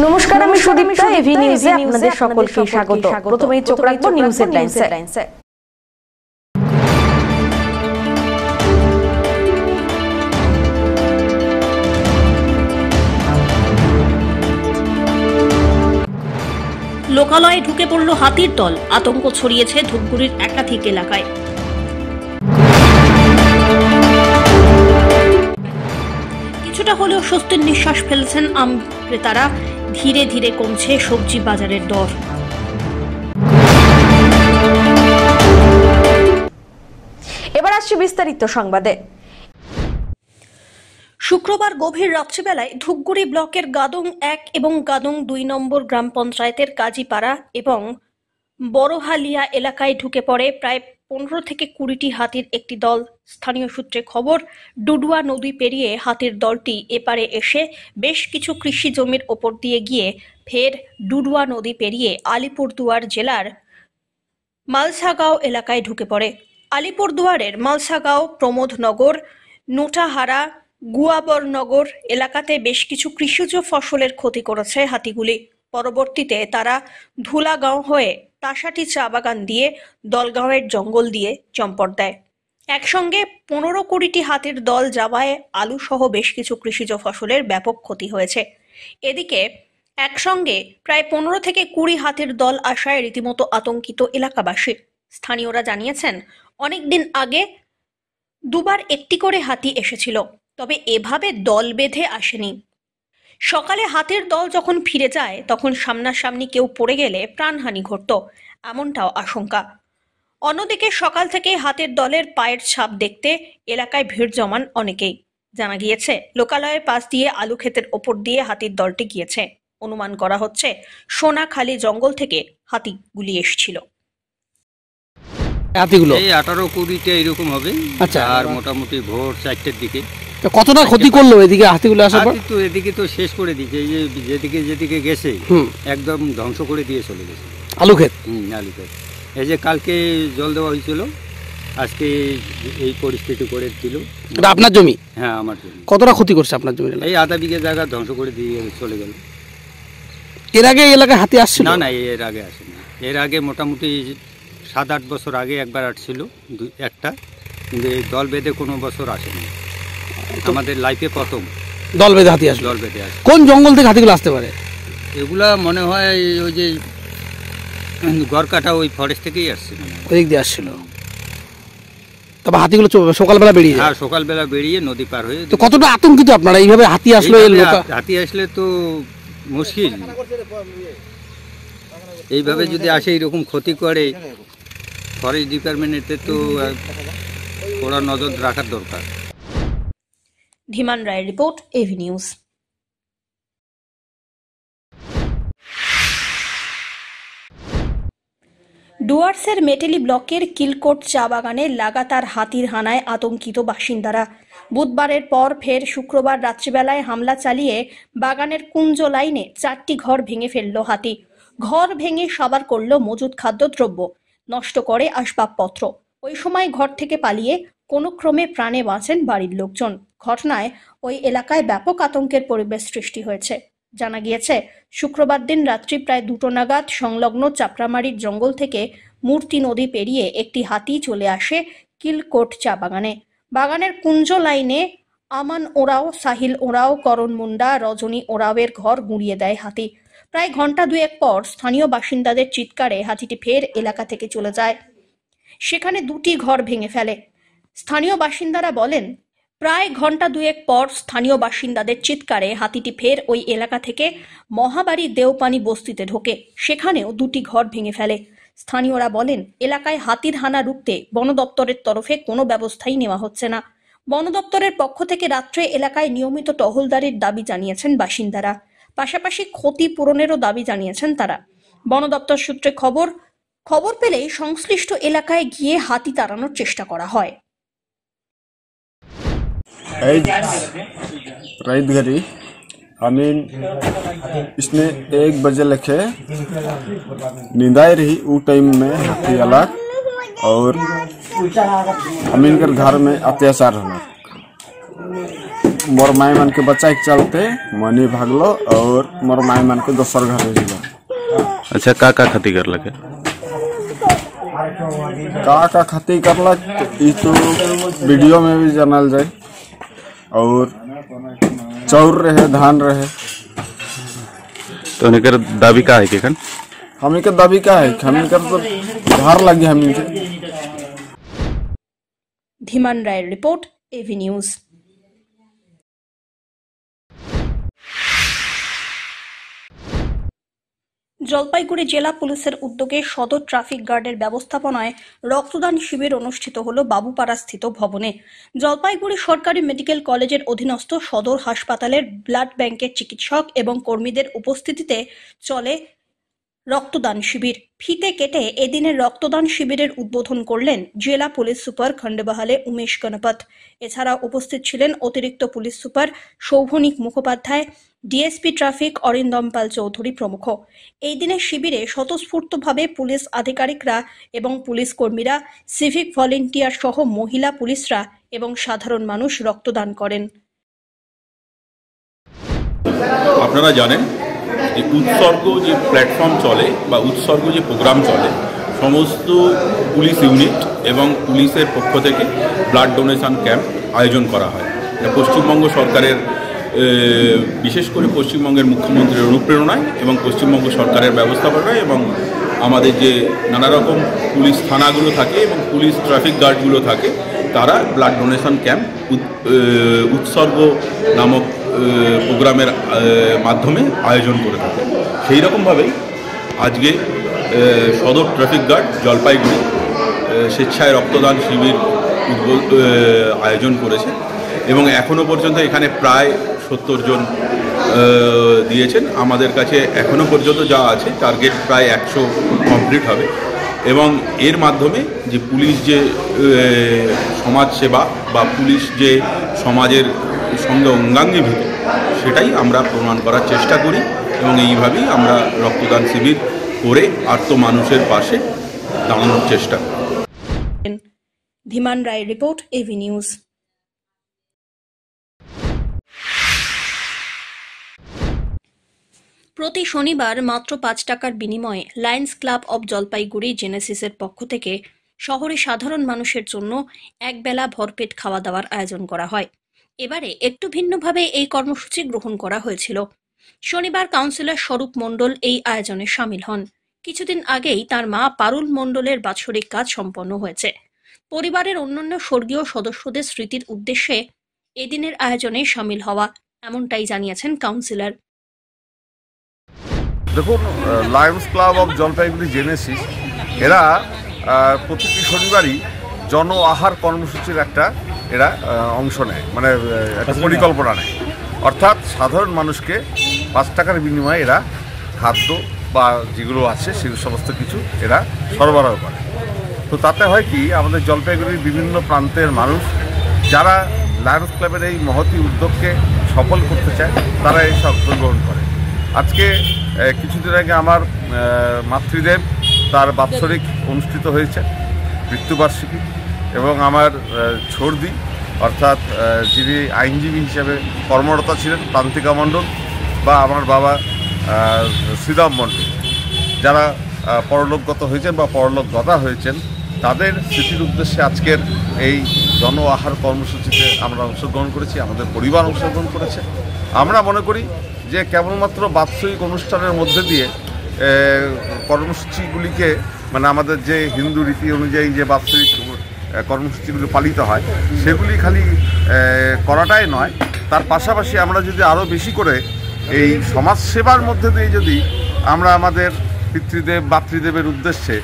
নমস্কার, আমি সুদীপ্তা। এভি নিউজে আপনাদের সকলকে স্বাগত। প্রথমেই চোখ রাখবো নিউজ হেডলাইনসে। লোকালয়ে ঢুকে পড়ল হাতির দল, আতঙ্ক ছড়িয়েছে ধূপগুড়ির একাধিক এলাকায়। কিছুটা হলেও স্বস্তির নিঃশ্বাস ফেলছেন আম ক্রেতারা। ধীরে ধীরে কমছে সবজি বাজারের দর। এবার আসছে বিস্তারিত সংবাদে। শুক্রবার গভীর রাত্রিবেলায় ধূপগুড়ি ব্লকের গাদং 1 এবং গাদং 2 নম্বর গ্রাম পঞ্চায়েতের কাজীপাড়া এবং বড়হালিয়া এলাকায় ঢুকে পড়ে প্রায় 15 থেকে 20টি হাতির একটি দল। স্থানীয় সূত্রে খবর, ডুডুয়া নদী পেরিয়ে হাতির দলটি এপারে এসে বেশ কিছু কৃষি জমির ওপর দিয়ে গিয়ে ফের ডুডুয়া নদী পেরিয়ে আলিপুরদুয়ার জেলার মালসাগাঁও এলাকায় ঢুকে পড়ে। আলিপুরদুয়ারের মালসাগাঁও, প্রমোদনগর, নোটাহারা, গুয়াবরনগর এলাকাতে বেশ কিছু কৃষিজ ফসলের ক্ষতি করেছে হাতিগুলি। পরবর্তীতে তারা ধুলাগাঁও হয়ে তাসাটি চা বাগান দিয়ে দলগাঁওয়ের জঙ্গল দিয়ে চম্পট দেয়। একসঙ্গে 15-20টি হাতির দল যাওয়ায় আলু সহ বেশ কিছু কৃষিজ ফসলের ব্যাপক ক্ষতি হয়েছে। এদিকে একসঙ্গে প্রায় 15 থেকে 20 হাতির দল আসায় রীতিমতো আতঙ্কিত এলাকাবাসী। স্থানীয়রা জানিয়েছেন, অনেকদিন আগে দুবার একটি করে হাতি এসেছিল, তবে এভাবে দল বেঁধে আসেনি। সকালে হাতির দল যখন ফিরে যায় তখন সামনাসামনি কেউ পড়ে গেলে প্রাণহানি ঘটত, এমনটাও আশঙ্কা। অন্যদিকে সকাল থেকে হাতির দলের পায়ের ছাপ দেখতে এলাকায় ভিড় জমান অনেকেই। জানা গিয়েছে, লোকালয়ের পাশ দিয়ে আলু ক্ষেতের ওপর দিয়ে হাতির দলটি গিয়েছে। অনুমান করা হচ্ছে সোনাখালী জঙ্গল থেকে হাতিগুলি এসেছিল। হাতিগুলো এই 18-20টা এরকম হবে। আচ্ছা, আর মোটামুটি ভোর 4টের দিকে। কতটা ক্ষতি করলো এদিকে হাতিগুলো আসার পর? তো এদিকে তো শেষ করে দিয়েছে, এই যে যেদিকে গেছে একদম ধ্বংস করে দিয়ে চলে গেছে আলু ক্ষেত। আলু ক্ষেত। এই যে কালকে জল দেওয়া হয়েছিল, আজকে এই পরিস্থিতি করে দিল। এটা আপনার জমি? হ্যাঁ, আমার জমি। কতটা ক্ষতি করছে আপনার জমি? এই আধা বিঘা জায়গা ধ্বংস করে দিয়ে চলে গেল। এর আগে এই এলাকায় হাতি আসছিল? না, এর আগে আসেনি। এর আগে মোটামুটি 7-8 বছর আগে একবার আসছিল একটা, কিন্তু এই দল বেঁধে কোনো বছর আসেনি। আমাদের লাইফে প্রথম দল বেঁধে হাতি আসে। দল বেঁধে আসে। কোন জঙ্গল থেকে হাতিগুলো আসতে পারে? এগুলা মনে হয় ওই যে গড়কাটা ওই ফরেস্ট থেকেই আসছে, ওই দিক দিয়ে আসছিল। তবে হাতিগুলো সকালবেলা বেরিয়ে যায়? হ্যাঁ, সকালবেলা বেরিয়ে নদী পার হয়ে। তো কতটা আতঙ্কিত আপনারা এইভাবে হাতি আসলো? হাতি আসলে তো মুশকিল। এইভাবে যদি আসে এরকম ক্ষতি করে, ফরেস্ট ডিপার্টমেন্টের তো ওরা নজর রাখার দরকার। ধীমান রায়ের রিপোর্ট, এভি নিউজ। ডুয়ার্সের মেটেলি ব্লকের কিলকোট চা বাগানে লাগাতার হাতির হানায় আতঙ্কিত বাসিন্দারা। বুধবারের পর ফের শুক্রবার রাত্রিবেলায় হামলা চালিয়ে বাগানের কুঞ্জ লাইনে 4টি ঘর ভেঙে ফেলল হাতি। ঘর ভেঙে সাবার করল মজুদ খাদ্যদ্রব্য, নষ্ট করে আসবাবপত্র। ওই সময় ঘর থেকে পালিয়ে কোনো ক্রমে প্রাণে বাঁচেন বাড়ির লোকজন। ঘটনায় ওই এলাকায় ব্যাপক আতঙ্কের পরিবেশ সৃষ্টি হয়েছে। জানা গিয়েছে, শুক্রবার দিন রাত্রি প্রায় 2টো নাগাদ সংলগ্ন চাপড়ামারির জঙ্গল থেকে মূর্তি নদী পেরিয়ে একটি হাতি চলে আসে কিলকোট চা বাগানে। বাগানের কুঞ্জ লাইনে আমান ওরাও, সাহিল ওরাও, করণ মুন্ডা, রজনী ওরাওয়ের ঘর গুঁড়িয়ে দেয় হাতি। প্রায় ঘন্টা দুয়েক পর স্থানীয় বাসিন্দাদের চিৎকারে হাতিটি ফের এলাকা থেকে চলে যায়। সেখানে 2টি ঘর ভেঙে ফেলে। স্থানীয় বাসিন্দারা বলেন, প্রায় ঘন্টা দুয়েক পর স্থানীয় বাসিন্দাদের চিৎকারে হাতিটি ফের ওই এলাকা থেকে মহাবাড়ি দেওপানি বস্তিতে ঢোকে। সেখানেও 2টি ঘর ভেঙে ফেলে। স্থানীয়রা বলেন, এলাকায় হাতির হানা রুখতে বন দপ্তরের তরফে কোনো ব্যবস্থাই নেওয়া হচ্ছে না। বন দপ্তরের পক্ষ থেকে রাত্রে এলাকায় নিয়মিত টহলদারির দাবি জানিয়েছেন বাসিন্দারা। পাশাপাশি ক্ষতি পূরণেরও দাবি জানিয়েছেন তারা। বন দপ্তর সূত্রে খবর পেলেই সংশ্লিষ্ট এলাকায় গিয়ে হাতি তাড়ানোর চেষ্টা করা হয়। रात घरी हमें इसने 1 बजे लेके नींदाई रही। वो टाइम में हाथी आला और हमीन घर में अत्याचार होना। मोर माई मन के बच्चा के चलते मनी भागलो और मोर माई मन के दोसर घर भेजलो। अच्छा का क्षति कर लगे? का क्षति करलक ई तो वीडियो में भी जानल जाए। और चाउर रहे, धान रहे। तो उनकर दाबी का है कि खन हमी के दाबी का है, हमी कर तो धार लगी हमी के। धीमान राय रिपोर्ट, एवी न्यूज। জলপাইগুড়ি জেলা পুলিশের উদ্যোগে সদর ট্রাফিক গার্ডের ব্যবস্থাপনায় রক্তদান শিবির অনুষ্ঠিত হলো বাবুপাড়া স্থিত ভবনে। জলপাইগুড়ি সরকারি মেডিকেল কলেজের অধীনস্থ সদর হাসপাতালের ব্লাড ব্যাংকের চিকিৎসক এবং কর্মীদের উপস্থিতিতে চলে রক্তদান শিবির। ফিতে কেটে এদিনের রক্তদান শিবিরের উদ্বোধন করলেন জেলা পুলিশ সুপার খন্ডবাহালে উমেশ গণপত। এছাড়া উপস্থিত ছিলেন অতিরিক্ত police super Soubhanik Mukhopadhyay, DSP traffic Arindam Pal Chowdhury প্রমুখ। এই দিনের শিবিরে স্বতঃস্ফূর্তভাবে পুলিশ আধিকারিকরা এবং পুলিশ কর্মীরা, সিভিক ভলেন্টিয়ার সহ মহিলা পুলিশরা এবং সাধারণ মানুষ রক্তদান করেন। আপনারা জানেন যে উৎসর্গ যে প্ল্যাটফর্ম চলে বা উৎসর্গ যে প্রোগ্রাম চলে, সমস্ত পুলিশ ইউনিট এবং পুলিশের পক্ষ থেকে ব্লাড ডোনেশন ক্যাম্প আয়োজন করা হয়। পশ্চিমবঙ্গ সরকারের, বিশেষ করে পশ্চিমবঙ্গের মুখ্যমন্ত্রীর অনুপ্রেরণায় এবং পশ্চিমবঙ্গ সরকারের ব্যবস্থাপনায় এবং আমাদের যে নানা রকম পুলিশ থানাগুলো থাকে এবং পুলিশ ট্রাফিক গার্ডগুলো থাকে, তারা ব্লাড ডোনেশন ক্যাম্প উৎসর্গ নামক প্রোগ্রামের মাধ্যমে আয়োজন করে থাকে। সেই রকমভাবেই আজকে সদর ট্রাফিক গার্ড জলপাইগুড়ি স্বেচ্ছায় রক্তদান শিবির আয়োজন করেছে এবং এখনও পর্যন্ত এখানে প্রায় 70 জন দিয়েছেন। আমাদের কাছে এখনও পর্যন্ত যা আছে টার্গেট প্রায় 100 কমপ্লিট হবে এবং এর মাধ্যমে যে পুলিশ যে সমাজ সেবা বা পুলিশ যে সমাজের সঙ্গে অঙ্গাঙ্গীভূত, সেটাই আমরা প্রমাণ করার চেষ্টা করি এবং এইভাবেই আমরা রক্তদান শিবির করে আর্ত মানুষের পাশে দাঁড়ানোর চেষ্টা করি। ধীমান রায় রিপোর্ট, এভি নিউজ। প্রতি শনিবার মাত্র 5 টাকার বিনিময়ে লায়ন্স ক্লাব অব জলপাইগুড়ি জেনেসিসের পক্ষ থেকে শহরে সাধারণ মানুষের জন্য একবেলা ভরপেট খাওয়া দাওয়ার আয়োজন করা হয়। এবারে একটু ভিন্নভাবে এই কর্মসূচি গ্রহণ করা হয়েছিল। শনিবার কাউন্সিলর স্বরূপ মণ্ডল এই আয়োজনে সামিল হন। কিছুদিন আগেই তার মা পারুল মণ্ডলের বাৎসরিক কাজ সম্পন্ন হয়েছে। পরিবারের অন্যান্য স্বর্গীয় সদস্যদের স্মৃতির উদ্দেশ্যে এদিনের আয়োজনে সামিল হওয়া, এমনটাই জানিয়েছেন কাউন্সিলর। দেখুন, Lions club of Jalpaiguri Genesis এরা প্রতিটি শনিবারই জন আহার কর্মসূচির একটা এরা অংশ নেয়, মানে একটা পরিকল্পনা নেয়। অর্থাৎ সাধারণ মানুষকে 5 টাকার বিনিময়ে এরা খাদ্য বা যেগুলো আছে সেগুলো সমস্ত কিছু এরা সরবরাহ করে। তো তাতে হয় কি, আমাদের জলপাইগুড়ির বিভিন্ন প্রান্তের মানুষ যারা লায়ন্স ক্লাবের এই মহতী উদ্যোগকে সফল করতে চায়, তারা এই অংশগ্রহণ করে। আজকে কিছুদিন আগে আমার মাতৃদেব তার বাৎসরিক অনুষ্ঠিত হয়েছে, মৃত্যুবার্ষিকী, এবং আমার ছর্দি অর্থাৎ যিনি আইনজীবী হিসেবে কর্মরত ছিলেন প্রান্তিকা মণ্ডল বা আমার বাবা শ্রীরাম মণ্ডল, যারা পরলোকগত হয়েছেন বা পরলোকগতা হয়েছেন, তাদের স্মৃতির উদ্দেশ্যে আজকের এই জন আহার কর্মসূচিতে আমরা অংশগ্রহণ করেছি, আমাদের পরিবার অংশগ্রহণ করেছে। আমরা মনে করি যে কেবলমাত্র বাৎসরিক অনুষ্ঠানের মধ্যে দিয়ে কর্মসূচিগুলিকে, মানে আমাদের যে হিন্দু রীতি অনুযায়ী যে বাৎসরিক কর্মসূচিগুলি পালিত হয়, সেগুলি খালি করাটাই নয়, তার পাশাপাশি আমরা যদি আরও বেশি করে এই সমাজসেবার মধ্যে দিয়ে যদি আমরা আমাদের পিতৃদেব মাতৃদেবের উদ্দেশ্যে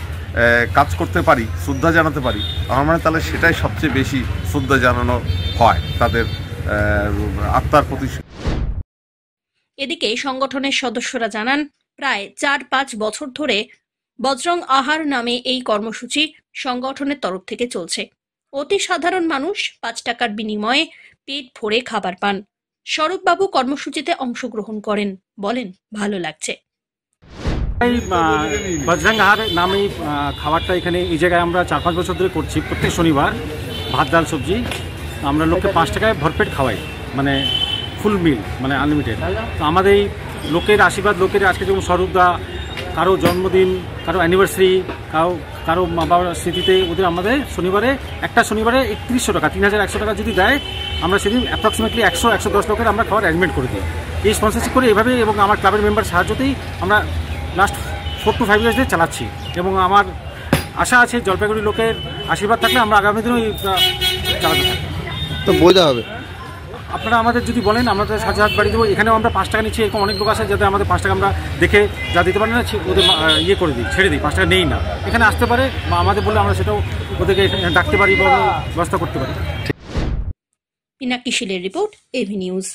কাজ করতে পারি, শ্রদ্ধা জানাতে পারি, আমার মনে তাহলে সেটাই সবচেয়ে বেশি শ্রদ্ধা জানানো হয় তাদের আত্মার প্রতি। এদিকে সংগঠনের সদস্যরা জানান, প্রায় 4-5 বছর ধরে বজরং আহার নামে এই কর্মসূচি সংগঠনের তরফ থেকে চলছে। অতি সাধারণ মানুষ 5 টাকার বিনিময়ে পেট ভরে খাবার পান। স্বরূপবাবু কর্মসূচিতে অংশগ্রহণ করেন, বলেন ভালো লাগছে। বজরং আহার নামে খাবারটা এখানে এই জায়গায় আমরা 4-5 বছর ধরে করছি। প্রত্যেক শনিবার ভাত ডাল সবজি আমরা লোককে 5 টাকায় ভরপেট খাওয়াই, মানে ফুল মিল মানে আনলিমিটেড। তো আমাদের এই লোকের আশীর্বাদ, লোকের আজকে যেমন স্বরূপদা, কারো জন্মদিন, কারো অ্যানিভার্সারি, কারো মা বাবার স্মৃতিতে ওদের আমাদের শনিবারে 3100 টাকা 3100 টাকা যদি দেয়, আমরা সেদিন অ্যাপ্রক্সিমেটলি 100-110 লোকের আমরা খাওয়ার অ্যারেঞ্জমেন্ট করে দিই। এই স্পন্সরশিপ করে এভাবে এবং আমার ক্লাবের মেম্বার সাহায্যতেই আমরা লাস্ট 4 to 5 ইয়ার্স দিয়ে চালাচ্ছি এবং আমার আশা আছে জলপাইগুড়ি লোকের আশীর্বাদ থাকলে আমরা আগামী দিনেও চালাতে থাকবো। তো বইতে হবে, আপনারা আমাদের যদি বলেন আমরা তো 7,000 বাড়ি দেবো। এখানেও আমরা 5 টাকা নিচ্ছি, এরকম অনেক লোক আছে যাতে আমাদের 5 টাকা আমরা দেখে যা দিতে পারি না ওদের ইয়ে করে দিই, ছেড়ে দিই, 5 টাকা নেই না। এখানে আসতে পারে বা আমাদের বললে আমরা সেটাও ওদেরকে ডাকতে পারি বা ব্যবস্থা করতে পারি। পিনাকি শীলের রিপোর্ট, এভি নিউজ।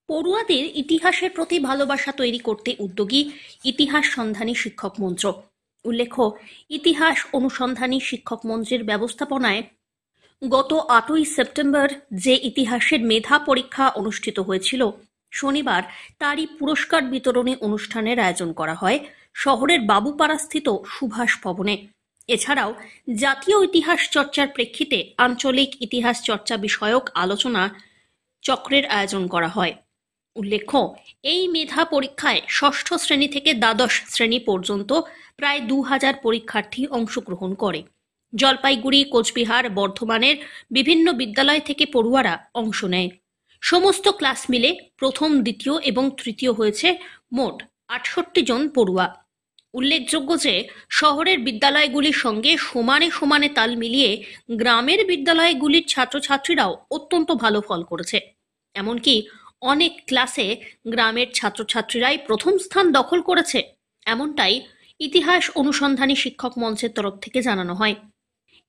পড়ুয়াদের ইতিহাসের প্রতি ভালোবাসা তৈরি করতে উদ্যোগী ইতিহাস সন্ধানী শিক্ষক মঞ্চ। উল্লেখ্য, ইতিহাস অনুসন্ধানী শিক্ষক মঞ্চের ব্যবস্থাপনায় গত 8ই সেপ্টেম্বর যে ইতিহাসের মেধা পরীক্ষা অনুষ্ঠিত হয়েছিল, শনিবার তারই পুরস্কার বিতরণী অনুষ্ঠানের আয়োজন করা হয় শহরের বাবুপাড়াস্থিত সুভাষ ভবনে। এছাড়াও জাতীয় ইতিহাস চর্চার প্রেক্ষিতে আঞ্চলিক ইতিহাস চর্চা বিষয়ক আলোচনা চক্রের আয়োজন করা হয়। উল্লেখ্য, এই মেধা পরীক্ষায় ষষ্ঠ শ্রেণী থেকে দ্বাদশ শ্রেণী পর্যন্ত প্রায় 2000 পরীক্ষার্থী অংশগ্রহণ করে। জলপাইগুড়ি, কোচবিহার, বর্ধমানের বিভিন্ন বিদ্যালয় থেকে পড়ুয়ারা অংশ নেয়। সমস্ত ক্লাস মিলে প্রথম, দ্বিতীয় এবং তৃতীয় হয়েছে মোট 68 জন পড়ুয়া। উল্লেখযোগ্য যে শহরের বিদ্যালয়গুলির সঙ্গে সমানে সমানে তাল মিলিয়ে গ্রামের বিদ্যালয়গুলির ছাত্রছাত্রীরাও অত্যন্ত ভালো ফল করেছে। এমনকি অনেক ক্লাসে গ্রামের ছাত্রছাত্রীরাই প্রথম স্থান দখল করেছে, এমনটাই ইতিহাস অনুসন্ধানী শিক্ষক মঞ্চের তরফ থেকে জানানো হয়।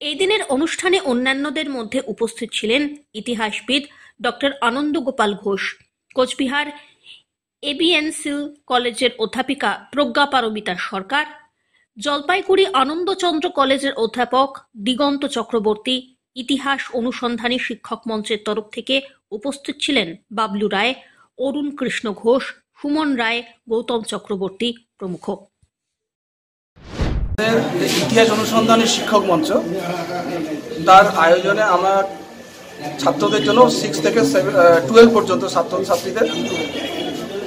এই দিনের অনুষ্ঠানে অন্যান্যদের মধ্যে উপস্থিত ছিলেন ইতিহাসবিদ ডক্টর আনন্দ গোপাল ঘোষ, কোচবিহার এবিএনসিল কলেজের অধ্যাপিকা প্রজ্ঞা পারমিতা সরকার, জলপাইগুড়ি আনন্দচন্দ্র কলেজের অধ্যাপক দিগন্ত চক্রবর্তী। ইতিহাস অনুসন্ধানী শিক্ষক মঞ্চের তরফ থেকে উপস্থিত ছিলেন বাবলু রায়, অরুণ কৃষ্ণ ঘোষ, সুমন রায়, গৌতম চক্রবর্তী প্রমুখ। ইতিহাস অনুসন্ধানী শিক্ষক মঞ্চ তার আয়োজনে আমরা ছাত্রদের জন্য 6 থেকে 12 পর্যন্ত ছাত্রছাত্রীদের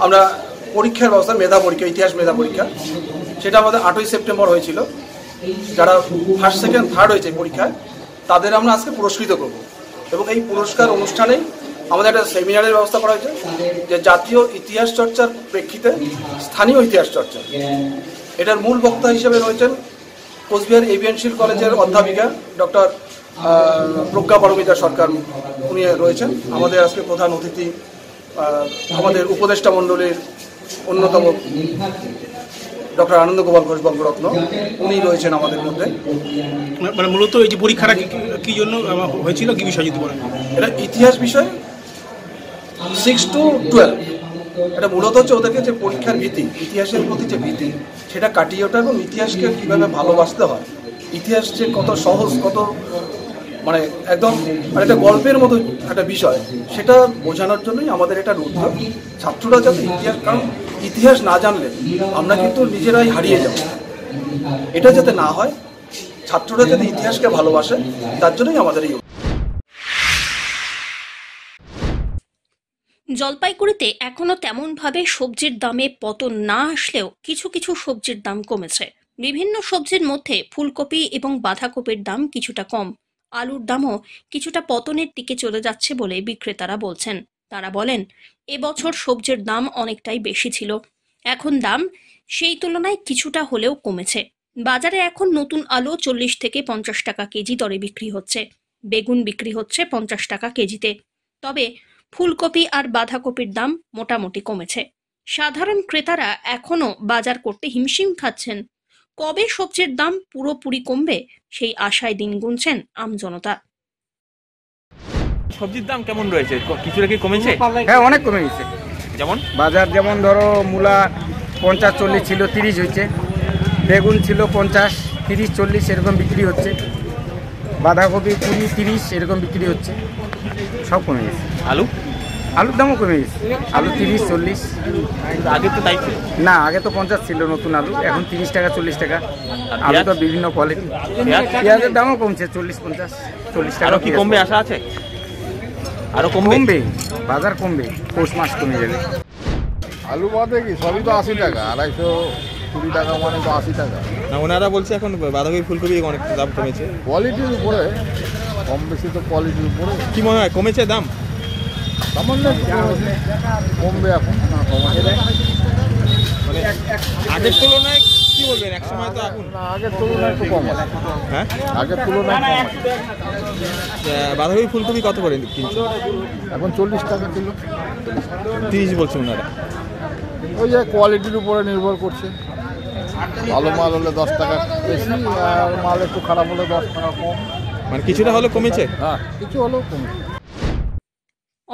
আমরা পরীক্ষার ব্যবস্থা, মেধা পরীক্ষা, ইতিহাস মেধা পরীক্ষা, সেটা আমাদের 8ই সেপ্টেম্বর হয়েছিল। যারা ফার্স্ট, সেকেন্ড, থার্ড হয়েছে পরীক্ষায় তাদের আমরা আজকে পুরস্কৃত করব এবং এই পুরস্কার অনুষ্ঠানেই আমাদের একটা সেমিনারের ব্যবস্থা করা হয়েছে, যে জাতীয় ইতিহাস চর্চার প্রেক্ষিতে স্থানীয় ইতিহাস চর্চা। এটার মূল বক্তা হিসেবে রয়েছেন কোচবিহার এবিএনসিল কলেজের অধ্যাপিকা ডক্টর প্রজ্ঞা পারমিতা সরকার, উনি রয়েছেন। আমাদের আজকে প্রধান অতিথি আমাদের উপদেষ্টা মণ্ডলীর অন্যতম ডক্টর আনন্দ গোপাল ঘোষ বঙ্গরত্ন, উনি রয়েছেন আমাদের মধ্যে। মানে মূলত এই যে পরীক্ষাটা কি জন্য হয়েছিল, কি বিষয় যদি বলেন? এটা ইতিহাস বিষয় 6 to 12। এটা মূলত হচ্ছে ওদেরকে যে পরীক্ষার ভীতি, ইতিহাসের প্রতি যে ভীতি, সেটা কাটিয়ে ওঠা এবং ইতিহাসকে কীভাবে ভালোবাসতে হয়, ইতিহাস যে কত সহজ, কত মানে একদম একটা গল্পের মতো একটা বিষয়, সেটা বোঝানোর জন্যই আমাদের এটা উদ্যোগ। ছাত্ররা যাতে ইতিহাস, কারণ ইতিহাস না জানলে আমরা কিন্তু নিজেরাই হারিয়ে যাব, এটা যাতে না হয়, ছাত্ররা যাতে ইতিহাসকে ভালোবাসে, তার জন্যই আমাদের এই। জলপাইগুড়িতে এখনো তেমনভাবে সবজির দামে পতন না আসলেও কিছু কিছু সবজির দাম কমেছে। বিভিন্ন সবজির মধ্যে ফুলকপি এবং বাঁধাকপির দাম কিছুটা কম, আলুর দামও কিছুটা পতনের দিকে চলে যাচ্ছে বলে বিক্রেতারা বলছেন। তারা বলেন, এবছর সবজির দাম অনেকটাই বেশি ছিল, এখন দাম সেই তুলনায় কিছুটা হলেও কমেছে। বাজারে এখন নতুন আলু 40 থেকে 50 টাকা কেজি দরে বিক্রি হচ্ছে, বেগুন বিক্রি হচ্ছে 50 টাকা কেজিতে। তবে ফুলকপি আর বাঁধাকপির দাম মোটামুটি কমেছে। সাধারণ ক্রেতারা এখনো বাজার করতে হিমশিম খাচ্ছেন। কবে সবজির দাম পুরোপুরি কমবে সেই আশায় দিন গুনছেন আমজনতা। সবজির দাম কেমন রয়েছে, কিছুটা কি কমেছে? হ্যাঁ, অনেক কমে গেছে। যেমন বাজার যেমন ধরো মূলা 50-40 ছিল, 30 হয়েছে। বেগুন ছিল 50-30-40 এরকম বিক্রি হচ্ছে। বাঁধাকপি 20-30 এরকম বিক্রি হচ্ছে, সব কমে গেছে। আলু আলুর দামও কমে গেছে, আলু 30-40। আগে তো তাই ছিল না, আগে তো 50 ছিল নতুন আলু, এখন 30 টাকা 40 টাকা। আলু তো বিভিন্ন কোয়ালিটি। পেঁয়াজের দামও কমছে 40-50-40 টাকা। আরো কি কমবে আশা আছে? আরো কমবে, বাজার কমবে, পৌষ মাস কমে যাবে। আলু বাদে কি সবই তো 80 টাকা, 220 টাকা মানে তো 80 টাকা। না, ওনারা বলছে এখন বাঁধাকপি ফুলকপি অনেক দাম কমেছে। কোয়ালিটির উপরে কম বেশি তো কোয়ালিটির উপরে। কি মনে হয় কমেছে দাম? সামান্য কমবে এখন, না কমাচ্ছে মানে আগের তুলনায় কি বলবেন? এক সময় তো এখন না, আগের তুলনায় একটু কম আছে। হ্যাঁ, আগের তুলনায় কম আছে। বাঁধাকপি ফুলকপি কত করে কিনছো এখন? 40 টাকা কিলো। 30 বলছে ওনারা। ওই যে কোয়ালিটির উপরে নির্ভর করছে, ভালো মাল হলে 10 টাকা বেশি, আর মাল একটু খারাপ হলে 10 টাকা কম। মানে কিছুটা হলে কমেছে? হ্যাঁ, কিছু হলেও কমেছে।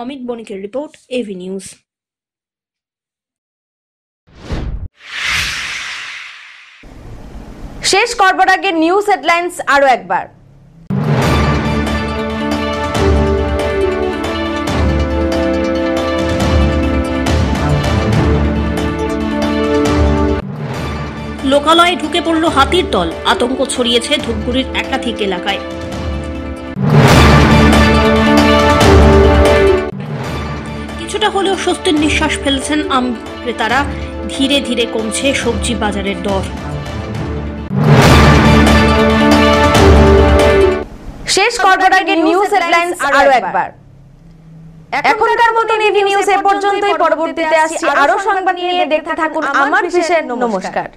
অমিত বণিকের রিপোর্ট, এভি নিউজ। শেষ করবার আগে নিউজ হেডলাইন্স আরো একবার। লোকালয়ে ঢুকে পড়ল হাতির দল, আতঙ্ক ছড়িয়েছে ধূপগুড়ির একাধিক এলাকায়। কিছুটা হলেও স্বস্তির নিঃশ্বাস ফেলছেন আম ক্রেতারা, ধীরে ধীরে কমছে সবজি বাজারের দর। শেষ করবার আগে নিউজ হেডলাইন্স আরো একবার। এখনকার মতো এভি নিউজ এ পর্যন্তই। পরবর্তীতে আসছি আরো সংবাদ নিয়ে, দেখতে থাকুন আমার বিশেষ। নমস্কার।